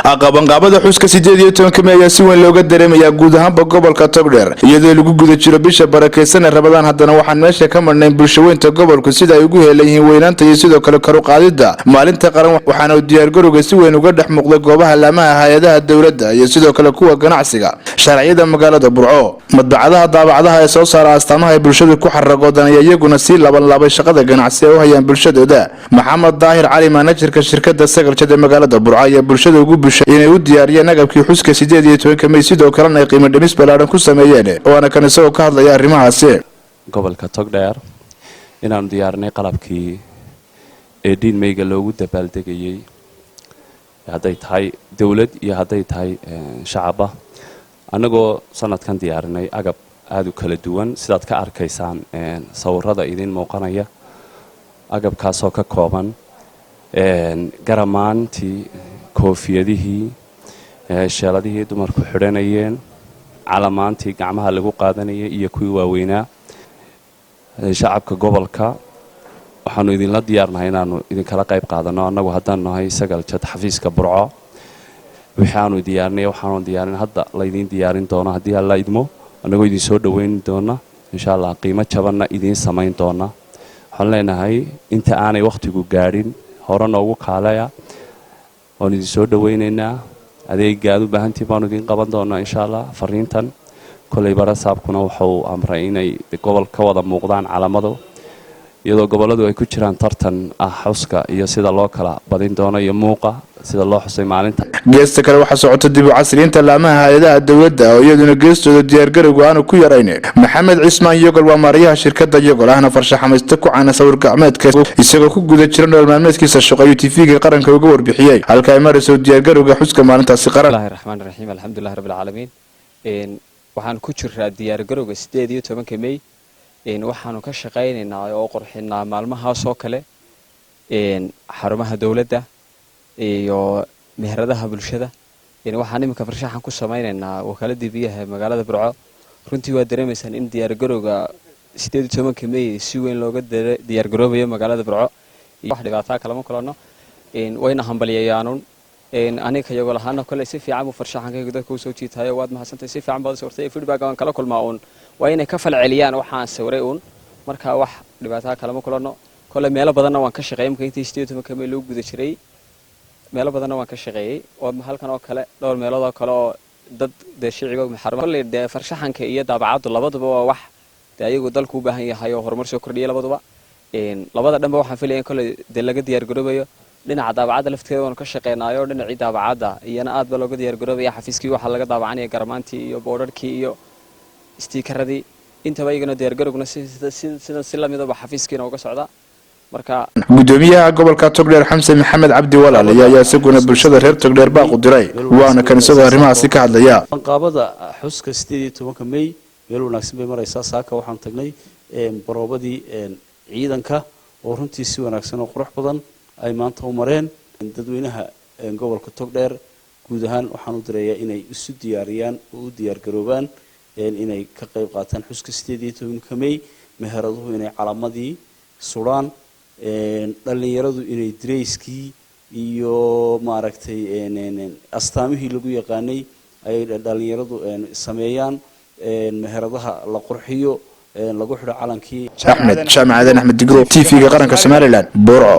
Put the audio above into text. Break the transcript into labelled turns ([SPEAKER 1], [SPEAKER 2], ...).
[SPEAKER 1] qabanqaabada xuska 18 May ayaa si weyn looga dareemayaa guud ahaan gobolka Togdheer iyadoo lagu guda jiro bisha barakeysan ee Ramadaan haddana waxaan meesha ka marnay bulshooyinka gobolku sida ay ugu helayeen weynaanta iyo sidoo kale kor u qaadida maalinta qaran waxaana diyaar garowga si weyn uga dhex muuqday goobaha laamaha hay'adaha dawladda iyo sidoo kale kuwa ganacsiga sharciyada magaalada Burco madbacadaha daabacadaha ee soo saara astaamaha bulshada ku xaragoodan iyaguna si laban shaqada ganacsi oo hayaan bulshadooda Maxamed Daahir Cali managerka shirkadda Sagaljada magaalada Burco ayaa bulshada ugu bishay inay u diyaariyeen agabkii xuska 18 May sidoo kalena ay qiimo dhimis balaaran ku sameeyeen oo ana kan isagoo ka hadlaya arrimahaasi
[SPEAKER 2] gobolka Togdheer inaan diyaarinay qalabkii Mayga loogu dabaaldegayay haday tahay dawlad iyo haday tahay shacaba anagoo sanadkan diyaarinay agab aad u kala duwan sidaad ka arkaysaan sawirada idin muuqanaya agabkaas oo ka kooban garamaantii koofiyadihii sheeladihii dumarku xidhanayeen calamaantii gacmaha lagu qaadanayay iyo kuwii waaweynaa shacabka gobolka waxaanu idinla diyaarnahay inaanu idinkala qayb qaadano annagu haddaan nahay Sagaljad xafiiska Burco waxaanu diyaarin hadda la idin diyaarin doono haddii alla idmo anagoo idin soo dhaweyn doona insha Allah qiimo jabanna idin samayn doona waxaan leenahay inta aanay waqtigu gaadhin hore noogu kaalaya oo idin soo dhaweynaynaa adeegaad u baahantii baan idin qaban doonaa insha Allah fariintan kulay barasaabkuna wuxuu amray inay gobolka wada muuqdaan calaamado iyadoo goboladu ay ku jiraan tartan xuska iyo sida loo kala badin doono iyo muuqa sida loo xusay maalinta
[SPEAKER 1] geesta kale waxa socota dib u casriinta laamaha hay'adaha dawladda oo iyaduna geestooda diyaar garowga aan ku yarayn Maxamed Cismaan Yogol waa maariyaha shirkadda Yogol ahna farshaxamaysta ku caana sawir gacmeedka isagoo ku guda jira nolol maalmeedkiisa shaqo TV-ga qaranka uga warbixiyay halka ay marayso diyaar garowga xuska maalintaasi qaran
[SPEAKER 3] Bismillahir Rahmaanir Rahiim alxamdulillahi rabbil caalamiin waxaan ku jiraa diyaar garowga 18 May waxaanu ka shaqaynaynaa oo qorxinaa maalmahaas oo kale xarumaha dawladda iyo meheradaha bulshada waxaan imika farshaxan ku samaynaynaa wakaaladda biyaha magaalada Burco runtii waa dareemaysaan in diyaar garowga 18 May si weyn looga diyaar garoobayo magaalada Burco wax dhibaato kale ma kulano wayna hambaliyayaan aniga Yogol ahaan kale si fiican u farshaxankayga dadka soo jiitayo waad mahadsantahay si fiican baad sawirtay feedback aan kala kulmaa waa inay ka falceliyaan waxaan sawiray marka wax dhibaato kale ma kulano kale meelo badan waan ka shaqeeyay markii 18 May loo guda jiray meelo badan waan ka shaqeeyay oo halkan oo kale dhowr meelood oo kale oo dad shiciga maxarumada farshaxanka iyo daabacadu labaduba waa wax ayagu dalku u baahan yahay oo horumar soo kordhiyay labaduba labada dhanba waxaan filayaa kale laga diyaar garoobayo dhinaca daabacada lafteeda waan ka shaqeynaayo dhinacii daabacada iyana aad ba looga diyaar garoobaya xafiiskii waxa laga daabacanaya garmaantii iyo boorarkii iyo stiikaradii intaba iyagana diyaar garowgna si la mid ah xafiiskiina uga socda marka
[SPEAKER 1] gudoomiyaha gobolka Togdheer Xamse Maxamed Cabdi Walaal ayaa isaguna bulshada reer Togdheer baa u diray waana kan isagoo arrimahaasi ka hadlaya
[SPEAKER 4] qaabada xuska 18 May meel wanaagsan bay maraysaa saaka waxaan tagnay baroobadii ciidanka oo runtii si wanaagsan oo qurux badan ay maanta u mareen dadweynaha gobolka Togdheer guud ahaan waxaan u direeyaa inay isu diyaariyaan oo u diyaar garoobaan inay ka qayb qaataan xuska 18 May meheraduhu inay calaamadii suraan dhalinyaradu inay dreyskii iyo maaragtay astaamihii lagu yaqaanay ay dhalinyaradu sameeyaan meheradaha la qurxiyo lagu xidho calankii
[SPEAKER 1] Axmed Digro TV-ga qaranka Somaliland Burco